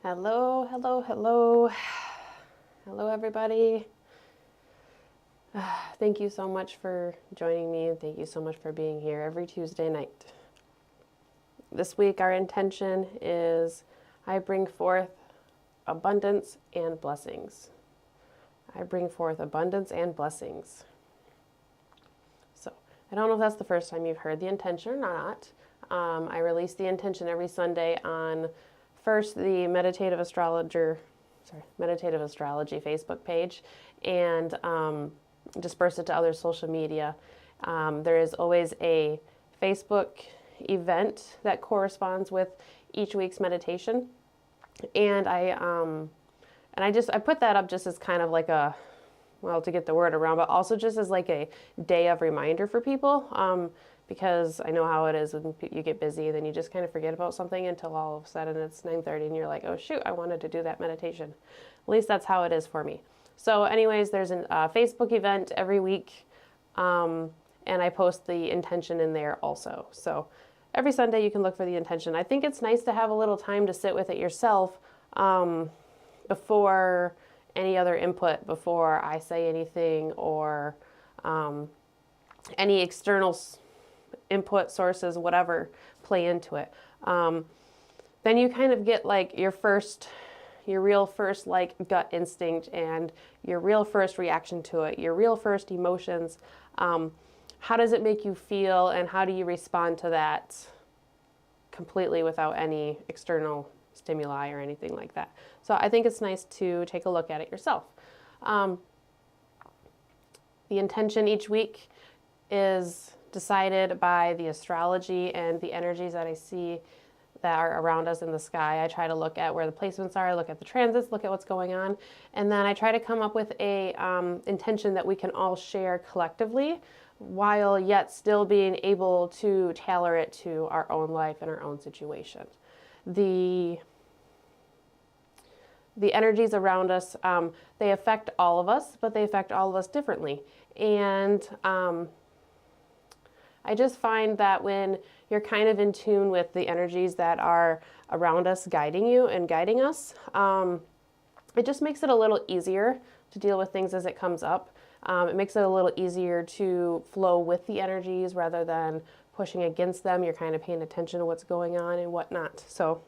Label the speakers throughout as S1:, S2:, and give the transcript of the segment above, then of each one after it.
S1: Hello, hello, hello. Hello, everybody. Thank you so much for joining me, and thank you so much for being here every Tuesday night. This week, our intention is I bring forth abundance and blessings. I bring forth abundance and blessings. So, I don't know if that's the first time you've heard the intention or not. I release the intention every Sunday on first the Meditative Astrology Facebook page, and disperse it to other social media. There is always a Facebook event that corresponds with each week's meditation, and I put that up just as kind of like a, well, to get the word around, but also just as like a day of reminder for people, because I know how it is when you get busy and then you just kind of forget about something until all of a sudden it's 9:30 and you're like, oh shoot, I wanted to do that meditation. At least that's how it is for me. So anyways, there's a Facebook event every week, and I post the intention in there also. So every Sunday you can look for the intention. I think it's nice to have a little time to sit with it yourself, before any other input, before I say anything, or any external input sources, whatever, play into it. Then you kind of get like your real first like gut instinct and your real first reaction to it, your real first emotions. How does it make you feel, and how do you respond to that completely without any external stimuli or anything like that? So I think it's nice to take a look at it yourself. The intention each week is decided by the astrology and the energies that I see that are around us in the sky. I try to look at where the placements are, look at the transits, look at what's going on, and then I try to come up with a intention that we can all share collectively, while yet still being able to tailor it to our own life and our own situation. The energies around us, they affect all of us, but they affect all of us differently. And I just find that when you're kind of in tune with the energies that are around us, guiding you and guiding us, it just makes it a little easier to deal with things as it comes up. It makes it a little easier to flow with the energies rather than pushing against them. You're kind of paying attention to what's going on and whatnot. So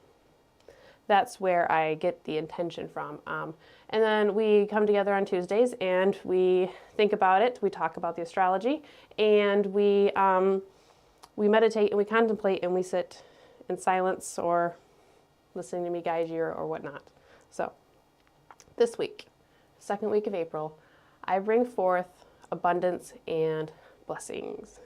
S1: that's where I get the intention from. And then we come together on Tuesdays and we think about it. We talk about the astrology, and we meditate and we contemplate and we sit in silence or listening to me guide you or whatnot. So this week, second week of April, I bring forth abundance and blessings.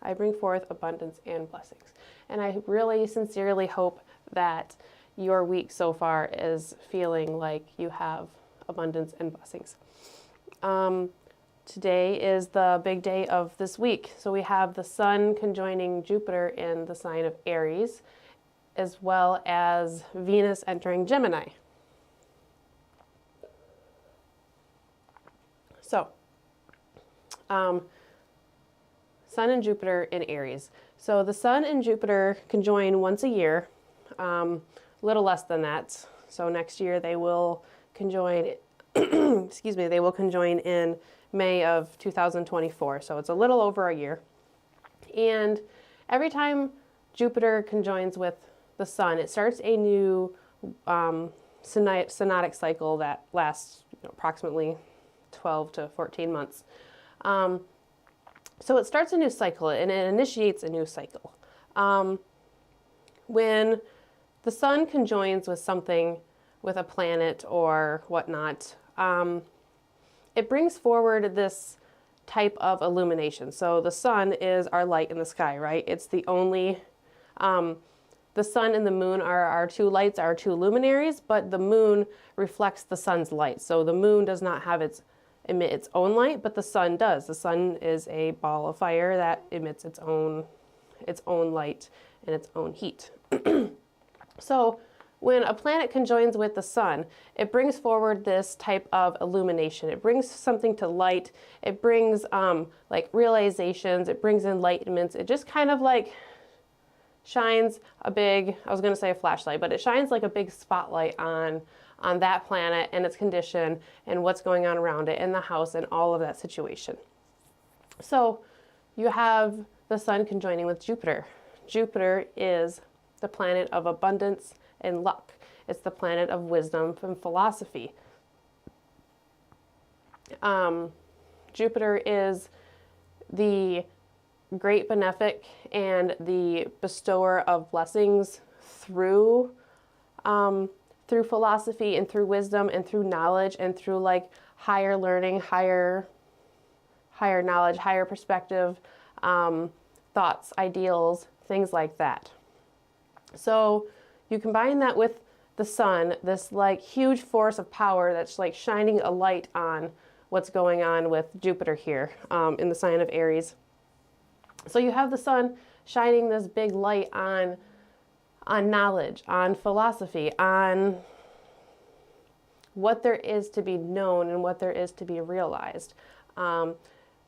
S1: I bring forth abundance and blessings. And I really sincerely hope that your week so far is feeling like you have abundance and blessings. Today is the big day of this week. So we have the Sun conjoining Jupiter in the sign of Aries, as well as Venus entering Gemini. So, Sun and Jupiter in Aries. So the Sun and Jupiter conjoin once a year. Little less than that. So next year they will conjoin, excuse me, they will conjoin in May of 2024. So it's a little over a year. And every time Jupiter conjoins with the Sun, it starts a new synodic cycle that lasts approximately 12 to 14 months. So it starts a new cycle and it initiates a new cycle. When the Sun conjoins with something, with a planet or whatnot, it brings forward this type of illumination. So the Sun is our light in the sky, right? It's the only, the Sun and the Moon are our two lights, our two luminaries, but the Moon reflects the Sun's light. So the Moon does not emit its own light, but the Sun does. The Sun is a ball of fire that emits its own light and its own heat. So when a planet conjoins with the Sun, it brings forward this type of illumination. It brings something to light. It brings like realizations. It brings enlightenments. It just kind of like shines a big, I was going to say a flashlight, but it shines like a big spotlight on that planet and its condition and what's going on around it in the house and all of that situation. So you have the sun conjoining with Jupiter. Jupiter is the planet of abundance and luck. It's the planet of wisdom and philosophy. Jupiter is the great benefic and the bestower of blessings through philosophy and through wisdom and through knowledge and through like higher learning, higher knowledge, higher perspective, thoughts, ideals, things like that. So you combine that with the sun, this like huge force of power that's like shining a light on what's going on with Jupiter here in the sign of Aries. So you have the sun shining this big light on knowledge, on philosophy, on what there is to be known and what there is to be realized.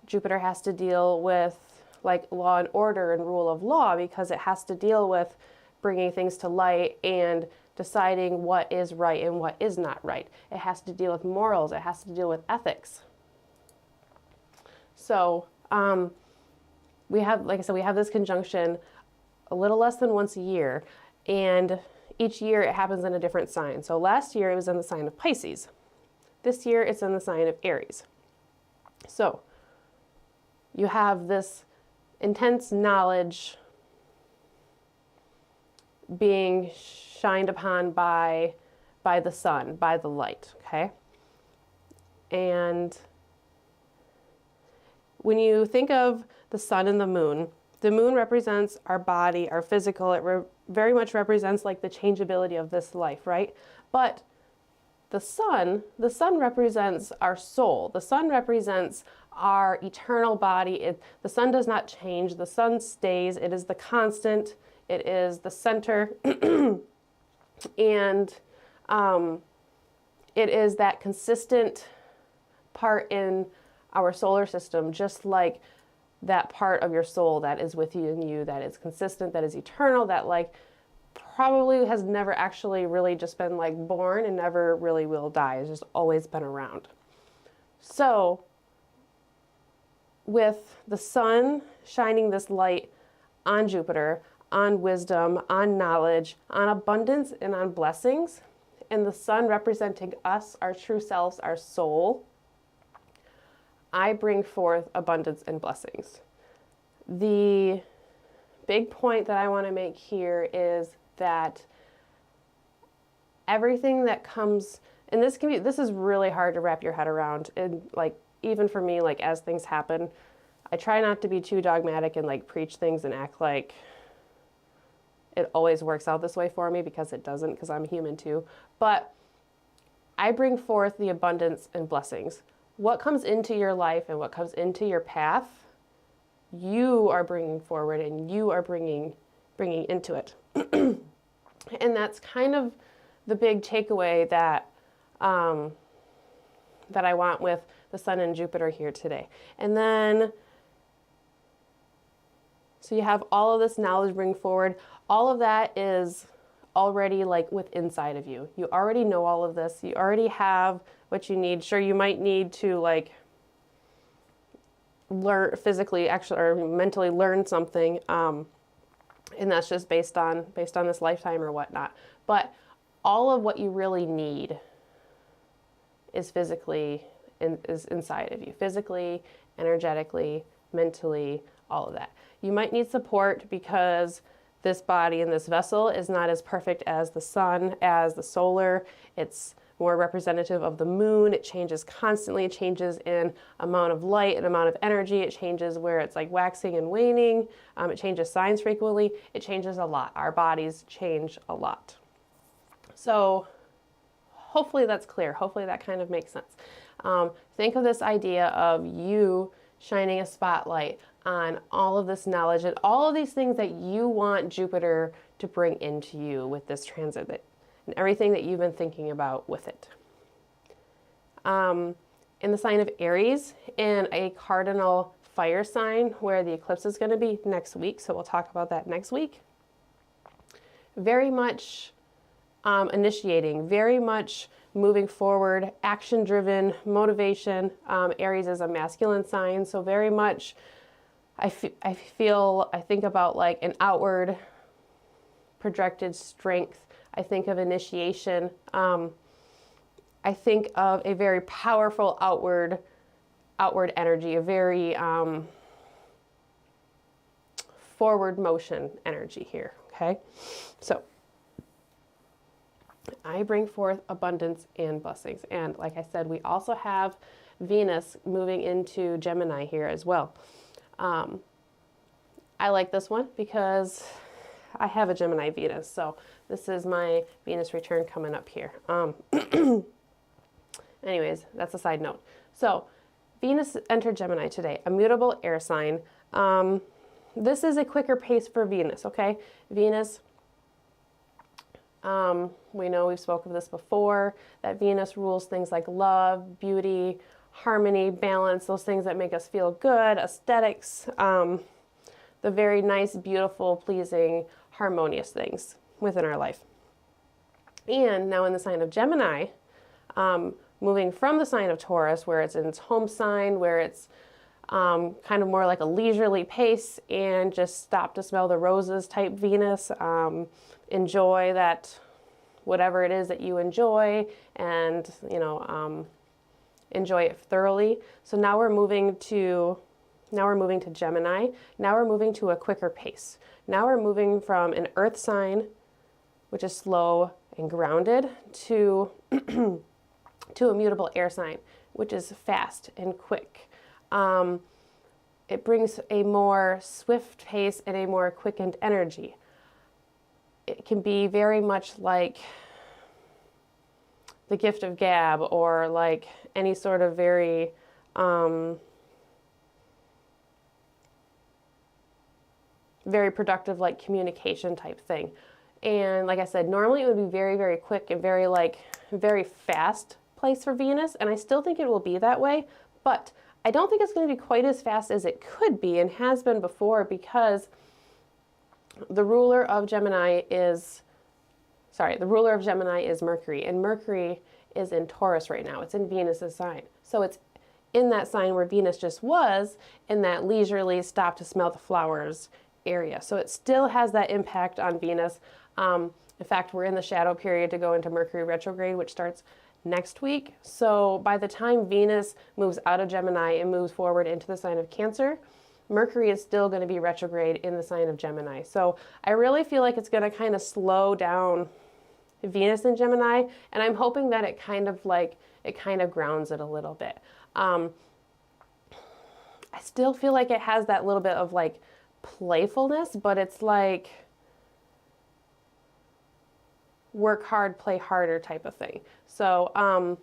S1: Jupiter has to deal with like law and order and rule of law because it has to deal with bringing things to light and deciding what is right and what is not right. It has to deal with morals. It has to deal with ethics. So we have, like I said, we have this conjunction a little less than once a year, and each year it happens in a different sign. So last year it was in the sign of Pisces. This year it's in the sign of Aries. So you have this intense knowledge being shined upon by the sun, by the light, okay? And when you think of the sun and the moon represents our body, our physical. It very much represents like the changeability of this life, right? But the sun represents our soul. The sun represents our eternal body. The sun does not change. The sun stays. It is the constant. It is the center. And it is that consistent part in our solar system, just like that part of your soul that is with you and you, that is consistent, that is eternal, that like probably has never actually really just been like born and never really will die. It's just always been around. So with the sun shining this light on Jupiter, on wisdom, on knowledge, on abundance, and on blessings, and the sun representing us, our true selves, our soul, I bring forth abundance and blessings. The big point that I want to make here is that everything that comes, and this is really hard to wrap your head around, and like even for me, like as things happen, I try not to be too dogmatic and like preach things and act like it always works out this way for me, because it doesn't, because I'm human too. But I bring forth the abundance and blessings. What comes into your life and what comes into your path, you are bringing forward and you are bringing into it. And that's kind of the big takeaway that that I want with the sun and Jupiter here today. And then, so you have all of this knowledge bring forward. All of that is already like with inside of you. You already know all of this. You already have what you need. Sure, you might need to like learn physically, actually, or mentally learn something, and that's just based on this lifetime or whatnot. But all of what you really need is physically is inside of you, physically, energetically, mentally, all of that. You might need support because this body and this vessel is not as perfect as the sun, as the solar. It's more representative of the moon. It changes constantly. It changes in amount of light and amount of energy. It changes where it's like waxing and waning. It changes signs frequently. It changes a lot. Our bodies change a lot. So hopefully that's clear. Hopefully that kind of makes sense. Think of this idea of you shining a spotlight on all of this knowledge and all of these things that you want Jupiter to bring into you with this transit, and everything that you've been thinking about with it. In the sign of Aries, in a cardinal fire sign where the eclipse is going to be next week, so we'll talk about that next week. very much initiating, very much moving forward, action-driven, motivation. Aries is a masculine sign, so very much I think about like an outward projected strength. I think of initiation. I think of a very powerful outward energy, a very forward motion energy here, okay? So I bring forth abundance and blessings. And like I said, we also have Venus moving into Gemini here as well. I like this one because I have a Gemini Venus. So this is my Venus return coming up here. Anyways, that's a side note. So Venus entered Gemini today, a mutable air sign. This is a quicker pace for Venus, okay? Venus, we know we've spoken of this before, that Venus rules things like love, beauty, harmony, balance, those things that make us feel good, aesthetics, the very nice, beautiful, pleasing, harmonious things within our life. And now in the sign of Gemini, moving from the sign of Taurus, where it's in its home sign, where it's kind of more like a leisurely pace and just stop to smell the roses type Venus, enjoy that, whatever it is that you enjoy, and, you know, enjoy it thoroughly. So now we're moving to Gemini. Now we're moving to a quicker pace. Now we're moving from an earth sign, which is slow and grounded, to to a mutable air sign, which is fast and quick. It brings a more swift pace and a more quickened energy. It can be very much like the gift of gab, or like any sort of very very productive, like communication type thing. And like I said, normally it would be very, very quick and very fast place for Venus, and I still think it will be that way, but I don't think it's going to be quite as fast as it could be and has been before, because the ruler of Gemini is Mercury, and Mercury is in Taurus right now. It's in Venus's sign. So it's in that sign where Venus just was, in that leisurely stop to smell the flowers area. So it still has that impact on Venus. In fact, we're in the shadow period to go into Mercury retrograde, which starts next week. So by the time Venus moves out of Gemini and moves forward into the sign of Cancer, Mercury is still going to be retrograde in the sign of Gemini. So I really feel like it's going to kind of slow down Venus in Gemini, and I'm hoping that it kind of grounds it a little bit. I still feel like it has that little bit of like playfulness, but it's like work hard, play harder type of thing. So,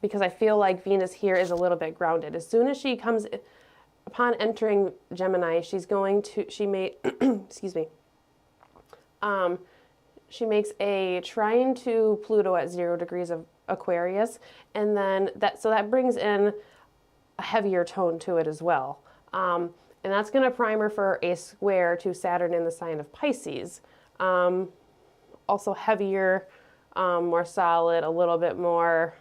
S1: because I feel like Venus here is a little bit grounded. As soon as she comes, upon entering Gemini, excuse me, she makes a trine to Pluto at 0 degrees of Aquarius, and then that brings in a heavier tone to it as well. And that's going to prime her for a square to Saturn in the sign of Pisces. Also heavier, more solid, a little bit more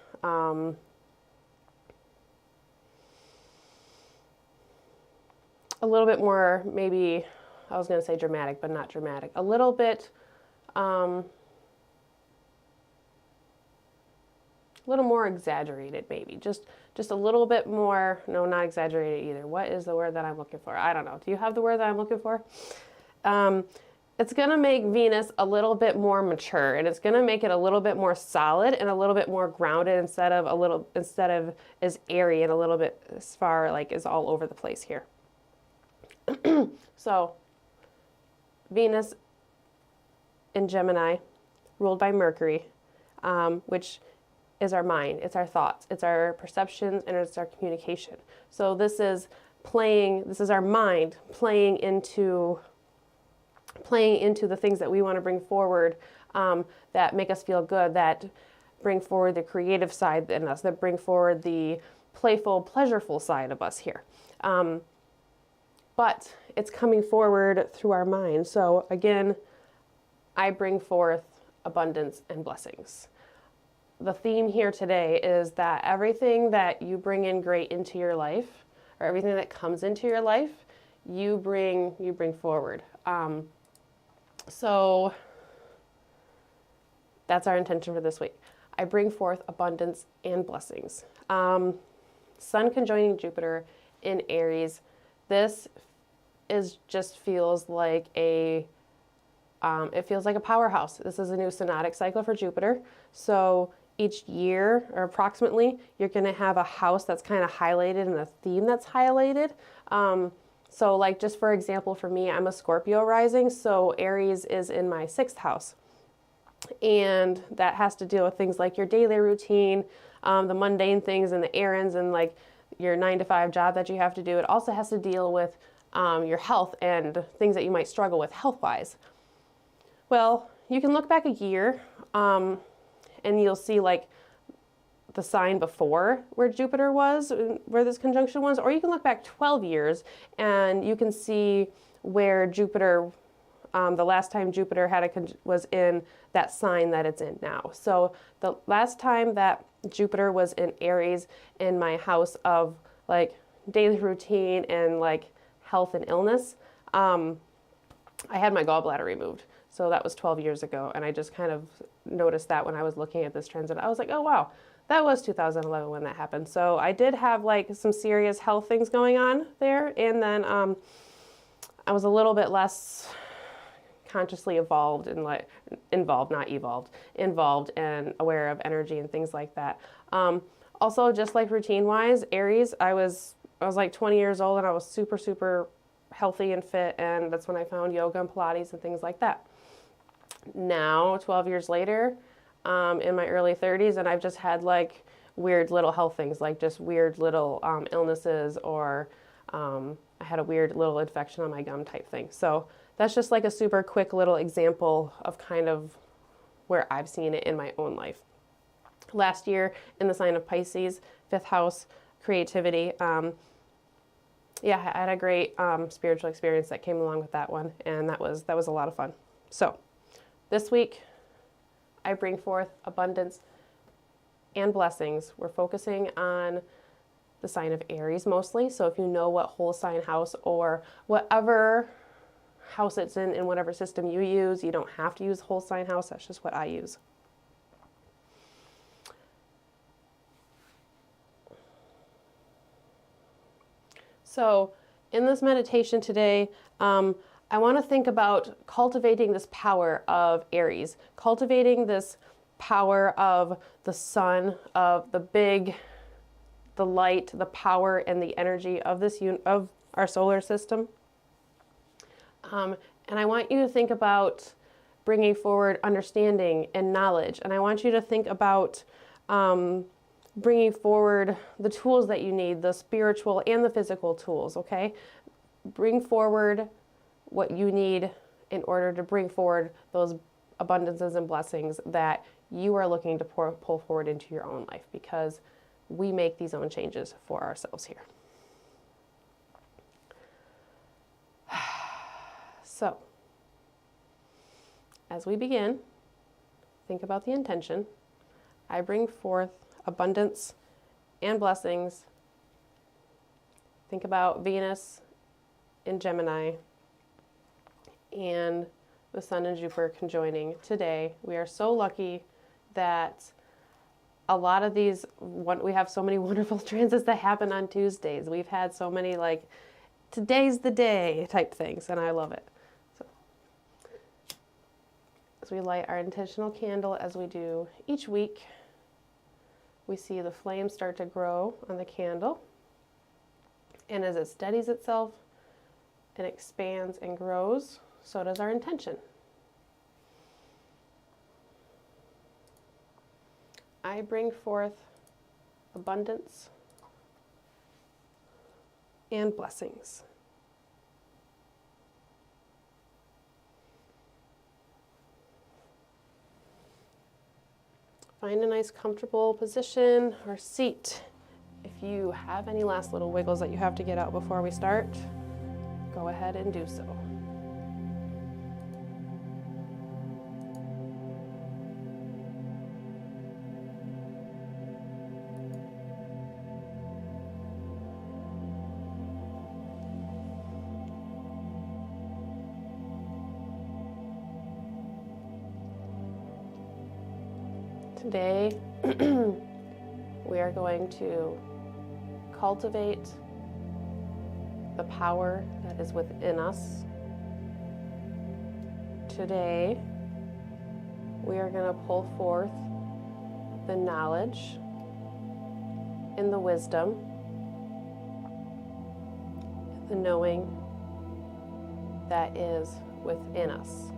S1: maybe, I was going to say dramatic, but not dramatic. A little bit, a little more exaggerated, maybe. Just a little bit more, no, not exaggerated either. What is the word that I'm looking for? I don't know. Do you have the word that I'm looking for? It's going to make Venus a little bit more mature, and it's going to make it a little bit more solid and a little bit more grounded instead of as airy and a little bit as far like is all over the place here. So Venus in Gemini, ruled by Mercury, which is our mind, it's our thoughts, it's our perceptions, and it's our communication. So this is our mind playing into the things that we want to bring forward, that make us feel good, that bring forward the creative side in us, that bring forward the playful, pleasureful side of us here. But it's coming forward through our mind. So again, I bring forth abundance and blessings. The theme here today is that everything that you bring in great into your life, or everything that comes into your life, you bring forward. So that's our intention for this week. I bring forth abundance and blessings. Sun conjoining Jupiter in Aries. This just feels like it feels like a powerhouse. This is a new synodic cycle for Jupiter. So each year, or approximately, you're going to have a house that's kind of highlighted and a theme that's highlighted. So like, just for example, for me, I'm a Scorpio rising, so Aries is in my 6th house. And that has to deal with things like your daily routine, the mundane things and the errands and like your 9-to-5 job that you have to do. It also has to deal with your health and things that you might struggle with health-wise. Well, you can look back a year and you'll see like the sign before where Jupiter was, where this conjunction was, or you can look back 12 years and you can see where Jupiter, the last time Jupiter was in that sign that it's in now. So the last time that Jupiter was in Aries in my house of like daily routine and like health and illness, I had my gallbladder removed. So that was 12 years ago. And I just kind of noticed that when I was looking at this transit. I was like, oh, wow, that was 2011 when that happened. So I did have like some serious health things going on there. And then I was a little bit less consciously involved and aware of energy and things like that. Also, just like routine wise, Aries, I was like 20 years old and I was super, super healthy and fit. And that's when I found yoga and Pilates and things like that. Now, 12 years later, in my early 30s, and I've just had like weird little health things, like just weird little illnesses, or I had a weird little infection on my gum type thing. So that's just like a super quick little example of kind of where I've seen it in my own life. Last year in the sign of Pisces, 5th house, creativity. Yeah, I had a great spiritual experience that came along with that one, and that was a lot of fun. So this week, I bring forth abundance and blessings. We're focusing on the sign of Aries mostly. So if you know what whole sign house or whatever house it's in whatever system you use, you don't have to use whole sign house. That's just what I use. So in this meditation today, I want to think about cultivating this power of Aries, cultivating this power of the sun, of the light, the power and the energy of of our solar system. And I want you to think about bringing forward understanding and knowledge. And I want you to think about bringing forward the tools that you need, the spiritual and the physical tools, okay? Bring forward what you need in order to bring forward those abundances and blessings that you are looking to pull forward into your own life, because we make these own changes for ourselves here. So, as we begin, think about the intention. I bring forth abundance and blessings. Think about Venus in Gemini and the Sun and Jupiter conjoining today. We are so lucky that a lot of these, we have so many wonderful transits that happen on Tuesdays. We've had so many like, today's the day type things, and I love it. So, as we light our intentional candle, as we do each week, we see the flame start to grow on the candle. And as it steadies itself and expands and grows, so does our intention. I bring forth abundance and blessings. Find a nice comfortable position or seat. If you have any last little wiggles that you have to get out before we start, go ahead and do so. Today, we are going to cultivate the power that is within us. Today, we are going to pull forth the knowledge and the wisdom, the knowing that is within us.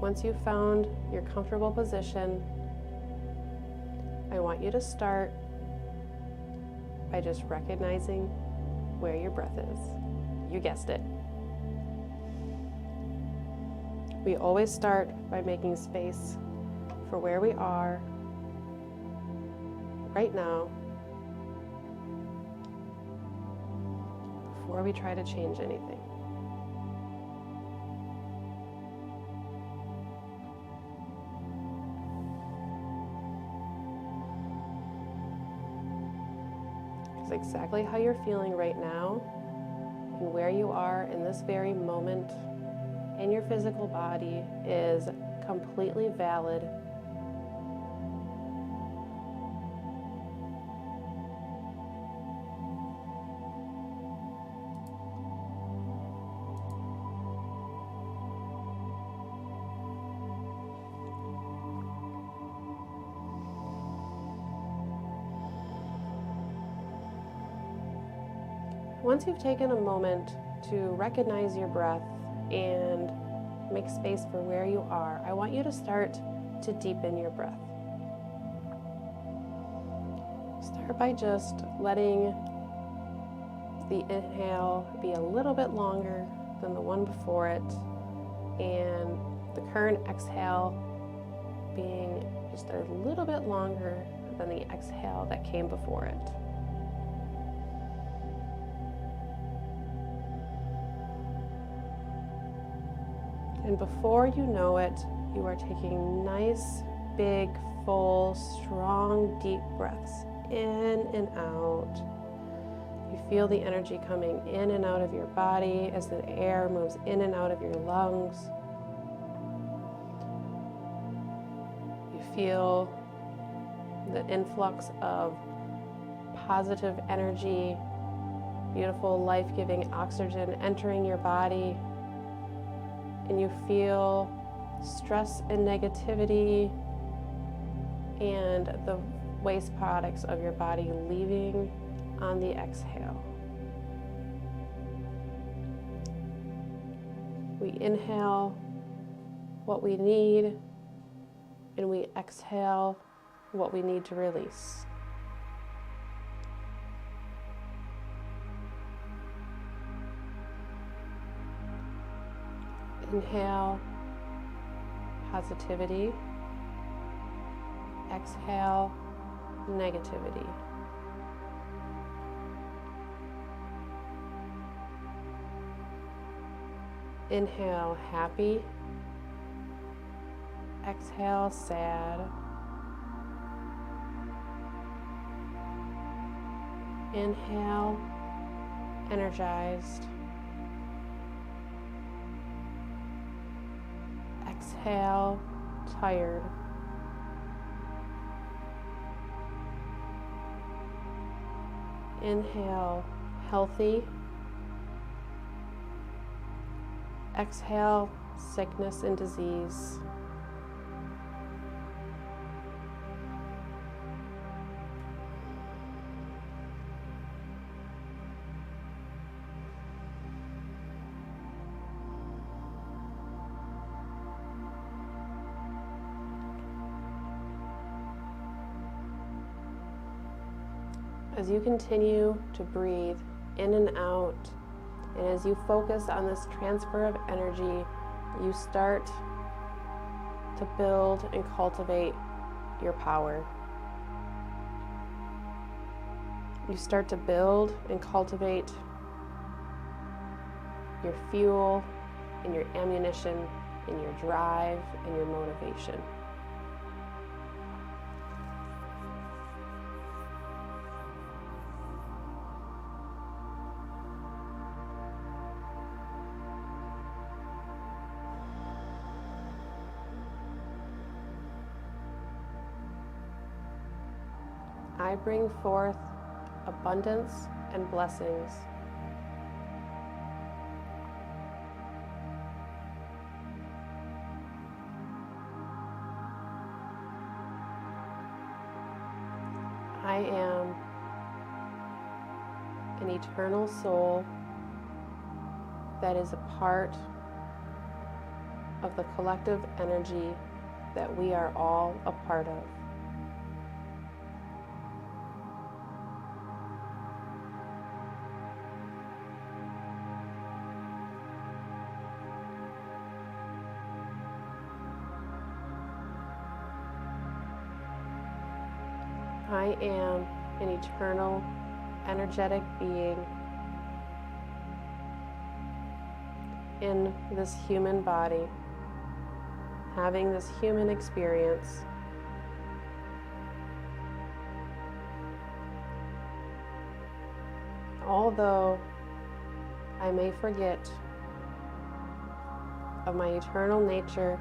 S1: Once you've found your comfortable position, I want you to start by just recognizing where your breath is. You guessed it. We always start by making space for where we are right now before we try to change anything. Exactly how you're feeling right now and where you are in this very moment in your physical body is completely valid. Once you've taken a moment to recognize your breath and make space for where you are, I want you to start to deepen your breath. Start by just letting the inhale be a little bit longer than the one before it, and the current exhale being just a little bit longer than the exhale that came before it. And before you know it, you are taking nice, big, full, strong, deep breaths in and out. You feel the energy coming in and out of your body as the air moves in and out of your lungs. You feel the influx of positive energy, beautiful, life-giving oxygen entering your body. And you feel stress and negativity and the waste products of your body leaving on the exhale. We inhale what we need and we exhale what we need to release. Inhale positivity, exhale negativity. Inhale happy, exhale sad. Inhale energized. Exhale, tired. Inhale, healthy. Exhale, sickness and disease. As you continue to breathe in and out, and as you focus on this transfer of energy, you start to build and cultivate your power. You start to build and cultivate your fuel and your ammunition and your drive and your motivation. I bring forth abundance and blessings. I am an eternal soul that is a part of the collective energy that we are all a part of. I am an eternal, energetic being in this human body, having this human experience. Although I may forget of my eternal nature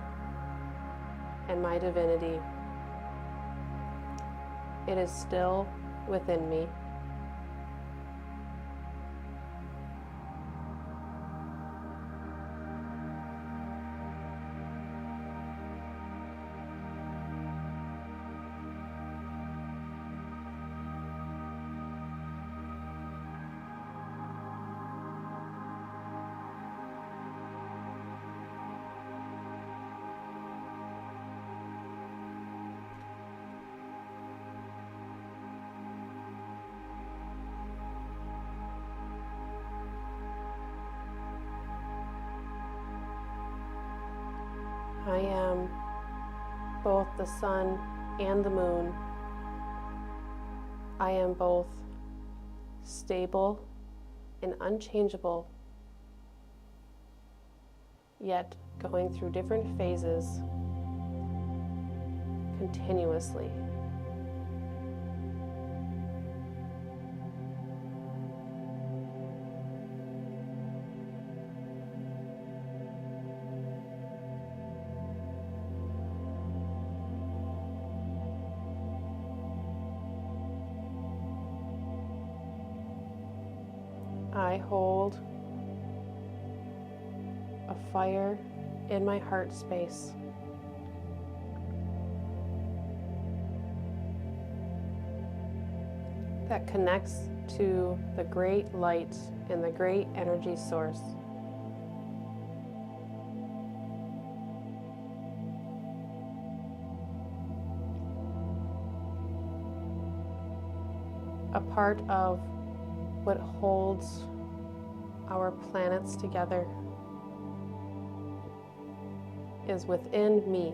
S1: and my divinity, it is still within me. I am both the sun and the moon. I am both stable and unchangeable, yet going through different phases continuously. I hold a fire in my heart space. That connects to the great light and the great energy source. A part of what holds our planets together is within me.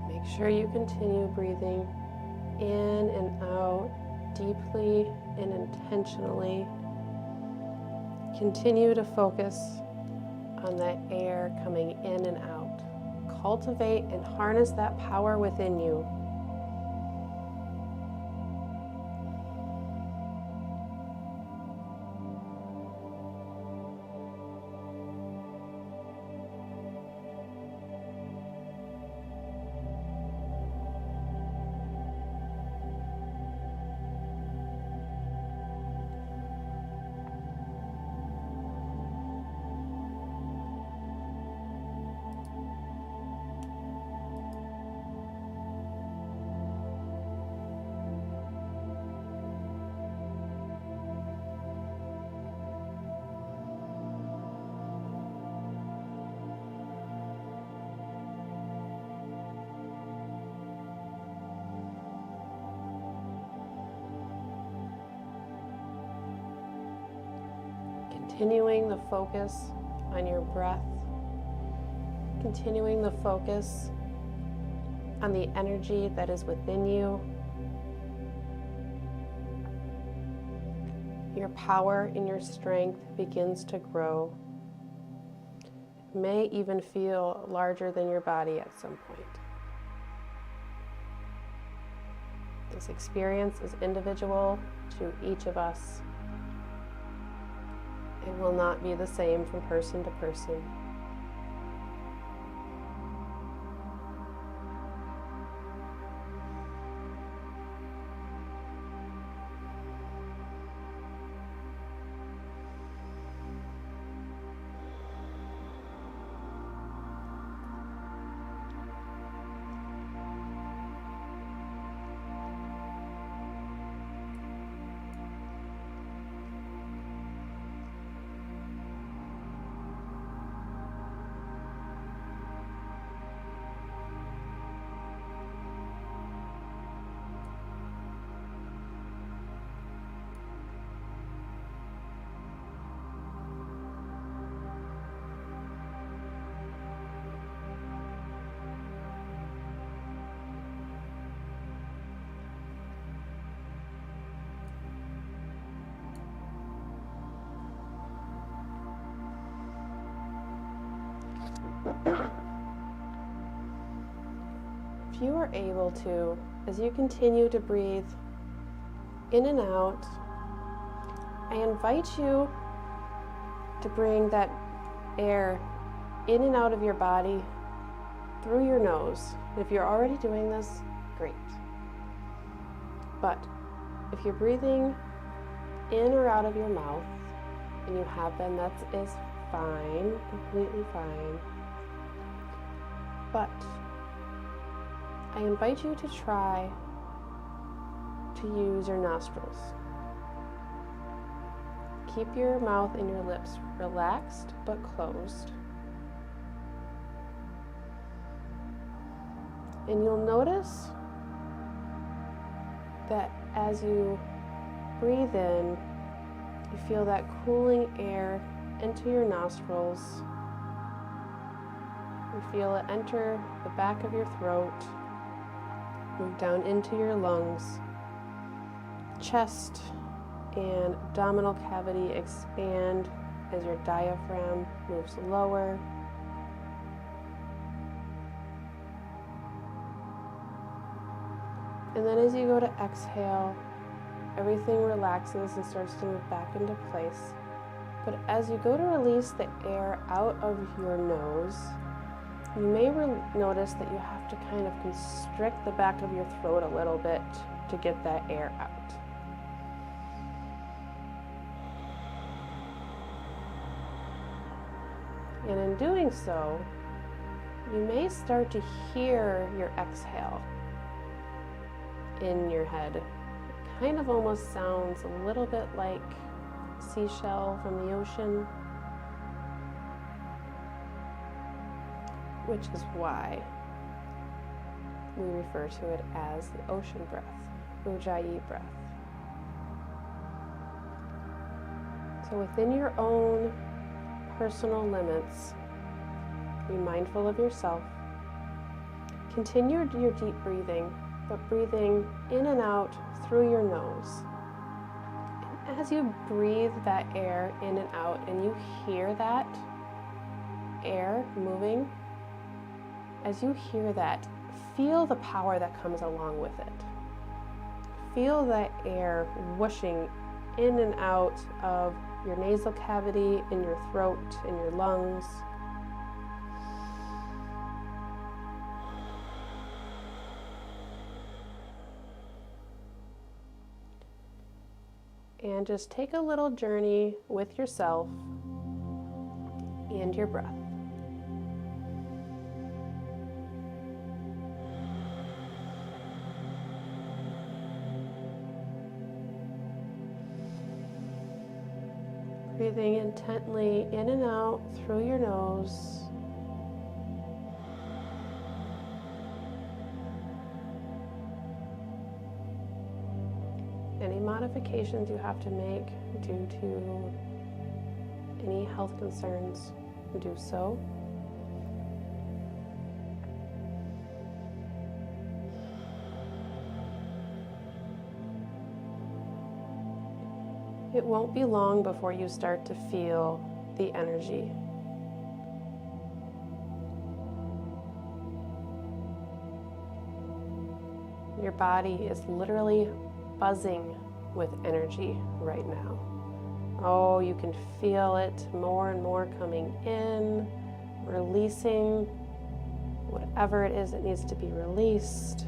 S1: Make sure you continue breathing in and out deeply and intentionally. Continue to focus on that air coming in and out. Cultivate and harness that power within you. Continuing the focus on your breath, continuing the focus on the energy that is within you. Your power and your strength begins to grow. It may even feel larger than your body at some point. This experience is individual to each of us. It will not be the same from person to person. If you are able to, as you continue to breathe in and out, I invite you to bring that air in and out of your body through your nose. If you're already doing this, great. But if you're breathing in or out of your mouth, and you have been, that is fine, completely fine. But I invite you to try to use your nostrils. Keep your mouth and your lips relaxed but closed. And you'll notice that as you breathe in, you feel that cooling air into your nostrils. You feel it enter the back of your throat, move down into your lungs, chest and abdominal cavity expand as your diaphragm moves lower. And then as you go to exhale, everything relaxes and starts to move back into place. But as you go to release the air out of your nose, you may notice that you have to kind of constrict the back of your throat a little bit to get that air out. And in doing so, you may start to hear your exhale in your head. It kind of almost sounds a little bit like a seashell from the ocean, which is why we refer to it as the ocean breath, Ujjayi breath. So within your own personal limits, be mindful of yourself. Continue your deep breathing, but breathing in and out through your nose. And as you breathe that air in and out and you hear that air moving, as you hear that, feel the power that comes along with it. Feel that air whooshing in and out of your nasal cavity, in your throat, in your lungs. And just take a little journey with yourself and your breath. Breathing intently in and out through your nose. Any modifications you have to make due to any health concerns, do so. It won't be long before you start to feel the energy. Your body is literally buzzing with energy right now. Oh, you can feel it more and more coming in, releasing whatever it is that needs to be released.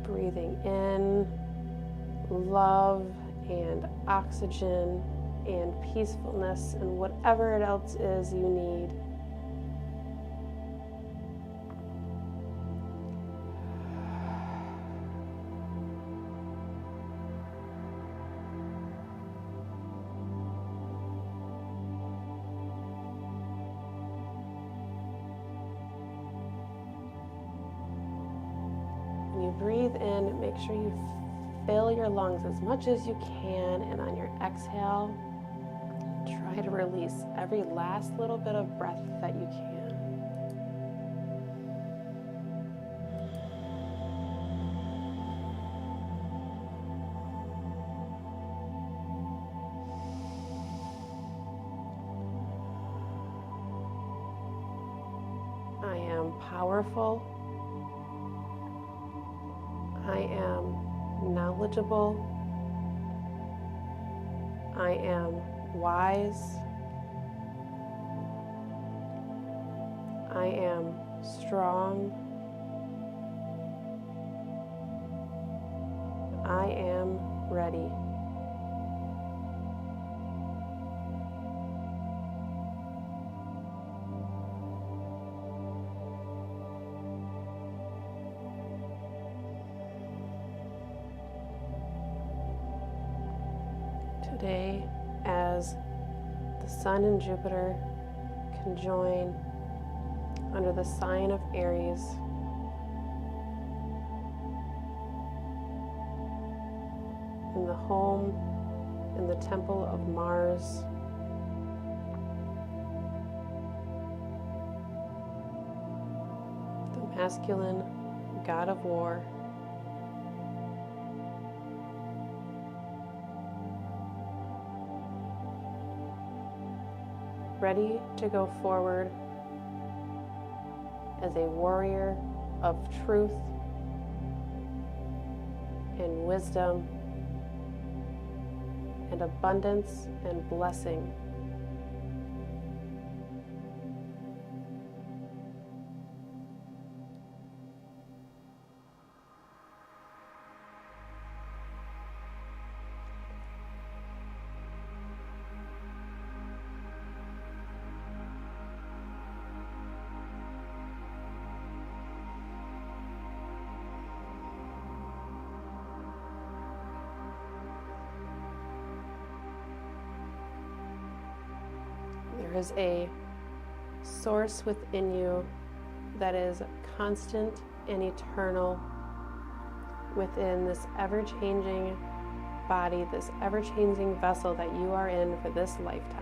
S1: Breathing in love and oxygen and peacefulness and whatever else is you need. When you breathe in, make sure you fill your lungs as much as you can, and on your exhale, try to release every last little bit of breath that you can. I am powerful. I am knowledgeable. I am wise. I am strong. I am ready. Today, as the Sun and Jupiter conjoin under the sign of Aries, in the home in the temple of Mars, the masculine god of war, ready to go forward as a warrior of truth and wisdom and abundance and blessing. There is a source within you that is constant and eternal within this ever-changing body, this ever-changing vessel that you are in for this lifetime.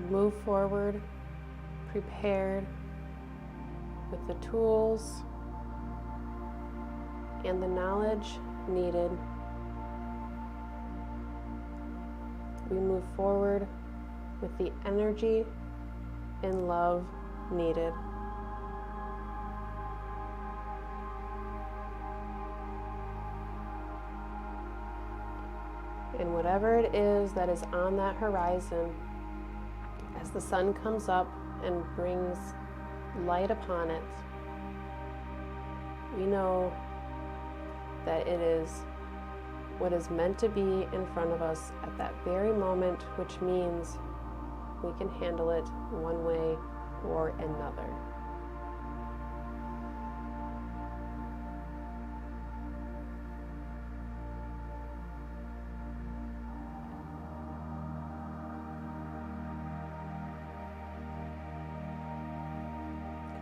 S1: Move forward, prepared with the tools and the knowledge needed. We move forward with the energy and love needed. And whatever it is that is on that horizon, as the sun comes up and brings light upon it, we know that it is what is meant to be in front of us at that very moment, which means we can handle it one way or another.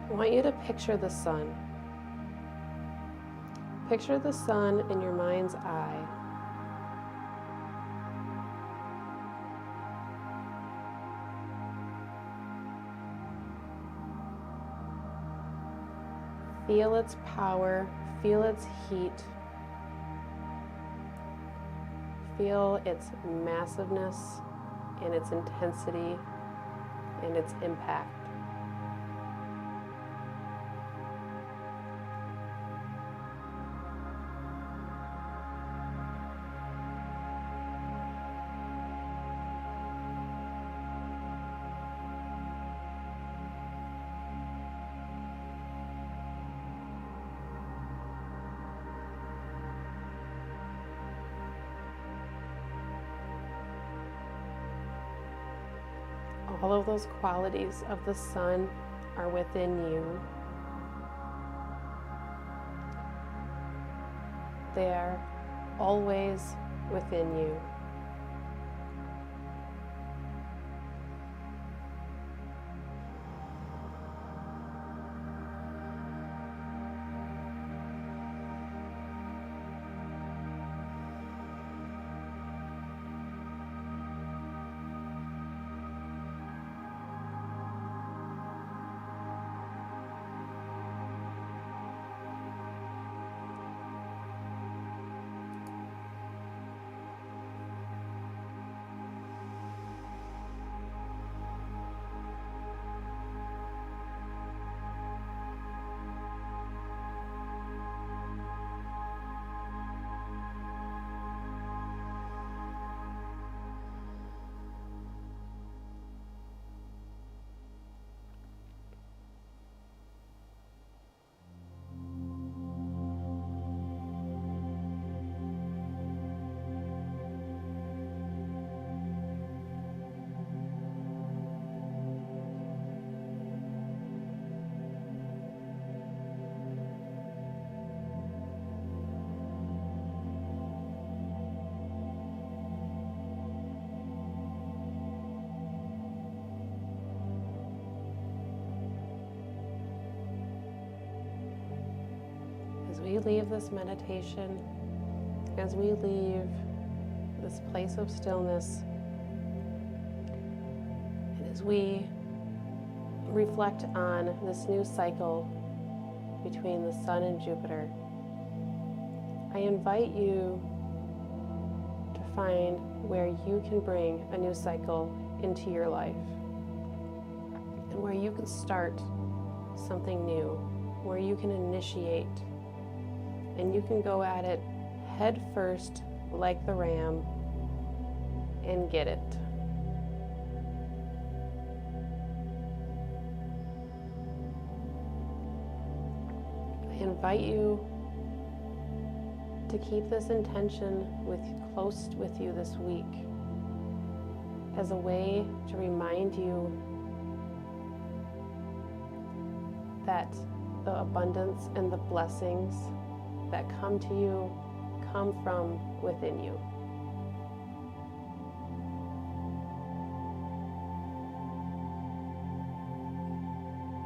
S1: I want you to picture the sun. Picture the sun in your mind's eye. Feel its power, feel its heat, feel its massiveness and its intensity and its impact. All of those qualities of the sun are within you. They are always within you. As we leave this meditation, as we leave this place of stillness, and as we reflect on this new cycle between the sun and Jupiter, I invite you to find where you can bring a new cycle into your life and where you can start something new, where you can initiate and you can go at it head first like the ram and get it. I invite you to keep this intention close with you this week as a way to remind you that the abundance and the blessings that come to you come from within you.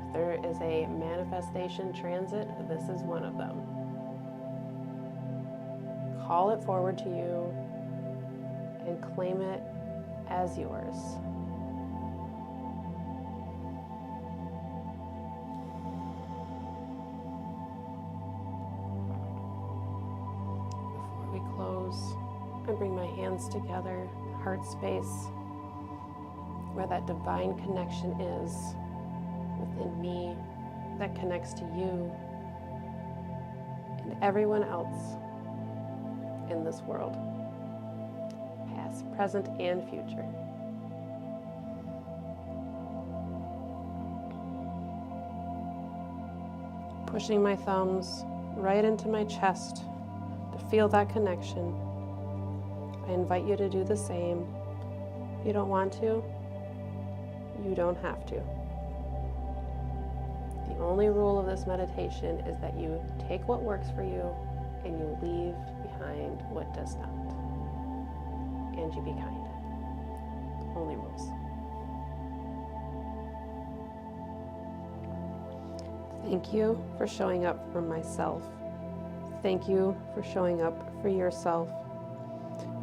S1: If there is a manifestation transit, this is one of them. Call it forward to you and claim it as yours. Before we close, I bring my hands together, heart space, where that divine connection is within me that connects to you and everyone else in this world, past, present, and future. Pushing my thumbs right into my chest to feel that connection. I invite you to do the same. If you don't want to, you don't have to. The only rule of this meditation is that you take what works for you and you leave behind what does not. And you be kind. Only rules. Thank you for showing up for myself. Thank you for showing up for yourself.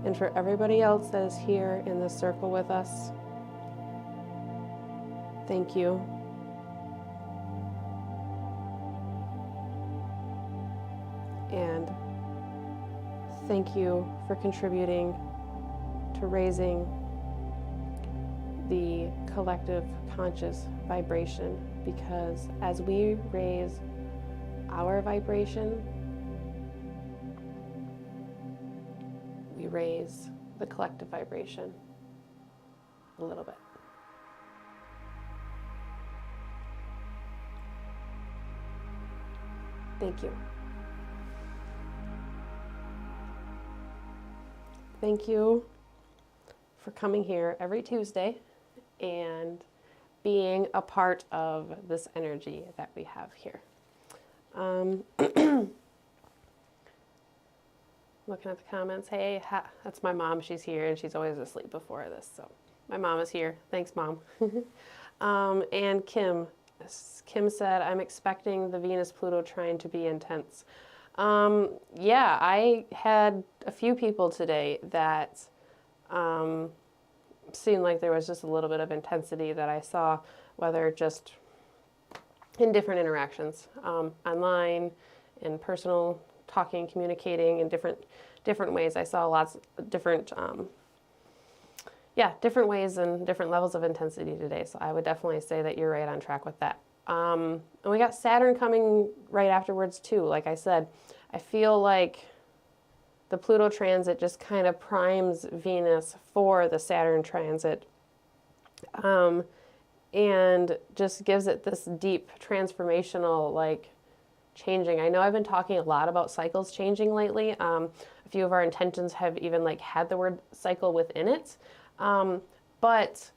S1: And for everybody else that is here in this circle with us, thank you. And thank you for contributing to raising the collective conscious vibration, because as we raise our vibration, we raise the collective vibration a little bit. Thank you. Thank you for coming here every Tuesday and being a part of this energy that we have here. Looking at the comments, hey, that's my mom. She's here and she's always asleep before this. So my mom is here. Thanks, Mom. And Kim said, I'm expecting the Venus-Pluto trine to be intense. Yeah, I had a few people today that seemed like there was just a little bit of intensity that I saw, whether just in different interactions, online, in personal talking, communicating in different ways. I saw lots of different different ways and different levels of intensity today. So I would definitely say that you're right on track with that. And we got Saturn coming right afterwards too. Like I said, I feel like the Pluto transit just kind of primes Venus for the Saturn transit, and just gives it this deep transformational, like, changing. I know I've been talking a lot about cycles changing lately. A few of our intentions have even like had the word cycle within it, but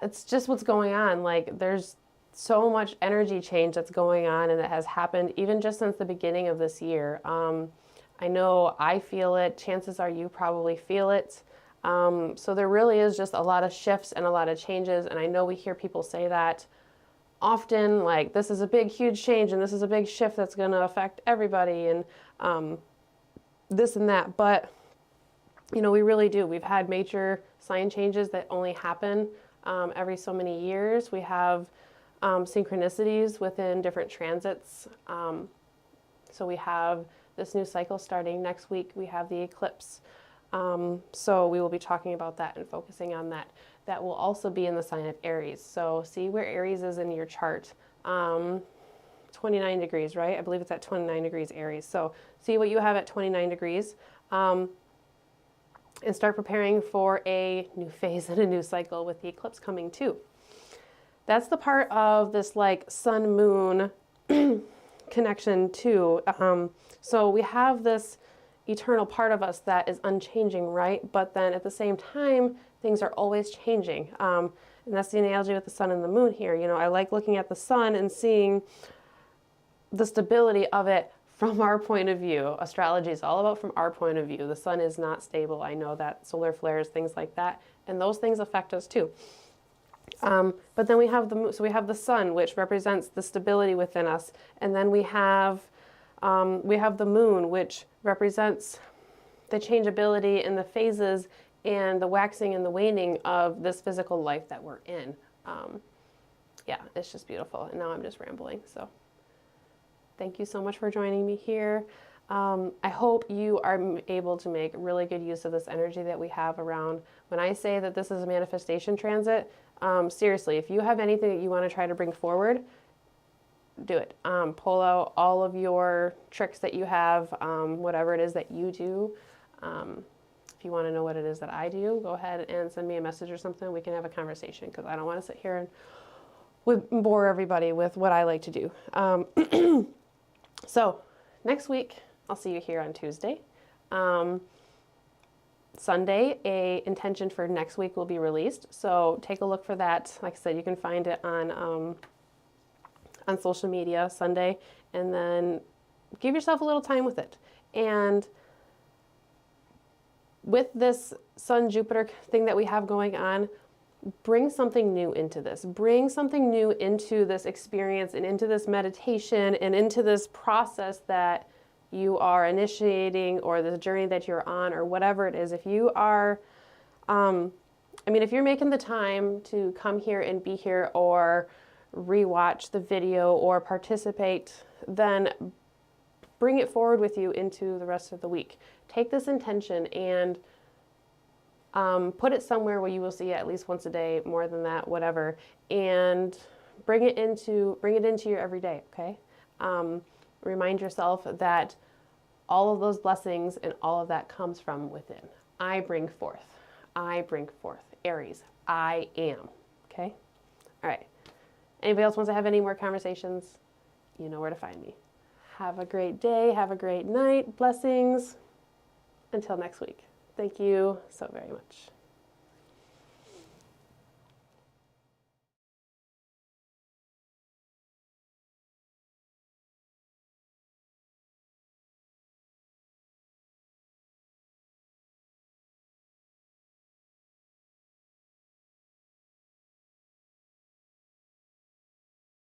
S1: it's just what's going on. Like, there's so much energy change that's going on, and that has happened even just since the beginning of this year. I know I feel it. Chances are you probably feel it. So there really is just a lot of shifts and a lot of changes. And I know we hear people say that often, like, this is a big, huge change and this is a big shift that's going to affect everybody and this and that. But, you know, we really do. We've had major sign changes that only happen every so many years. We have synchronicities within different transits. So we have this new cycle starting next week. We have the eclipse. So we will be talking about that and focusing on that. That will also be in the sign of Aries. So see where Aries is in your chart. 29 degrees, right? I believe it's at 29 degrees Aries. So see what you have at 29 degrees. And start preparing for a new phase and a new cycle with the eclipse coming too. That's the part of this like sun-moon connection too. So we have this eternal part of us that is unchanging, right? But then at the same time, things are always changing. And that's the analogy with the sun and the moon here. You know, I like looking at the sun and seeing the stability of it from our point of view. Astrology is all about from our point of view. The sun is not stable. I know that. Solar flares, things like that. And those things affect us too. But then we have the sun, which represents the stability within us. And then we have the moon, which represents the changeability and the phases and the waxing and the waning of this physical life that we're in. Yeah, it's just beautiful. And now I'm just rambling. So thank you so much for joining me here. I hope you are able to make really good use of this energy that we have around. When I say that this is a manifestation transit, seriously, if you have anything that you want to try to bring forward, do it. Pull out all of your tricks that you have, whatever it is that you do. If you want to know what it is that I do, go ahead and send me a message or something. We can have a conversation, because I don't want to sit here and bore everybody with what I like to do. So next week, I'll see you here on Tuesday. Sunday, a intention for next week will be released. So take a look for that. Like I said, you can find it on on social media Sunday, and then give yourself a little time with it. And with this Sun-Jupiter thing that we have going on, bring something new into this. Bring something new into this experience and into this meditation and into this process that you are initiating, or the journey that you're on, or whatever it is. If you are, if you're making the time to come here and be here, or rewatch the video, or participate, then bring it forward with you into the rest of the week. Take this intention and put it somewhere where you will see it at least once a day, more than that, whatever, and bring it into your everyday. Okay, remind yourself that all of those blessings and all of that comes from within. I bring forth. Aries, I am. Okay, all right. Anybody else wants to have any more conversations? You know where to find me. Have a great day. Have a great night. Blessings. Until next week. Thank you so very much.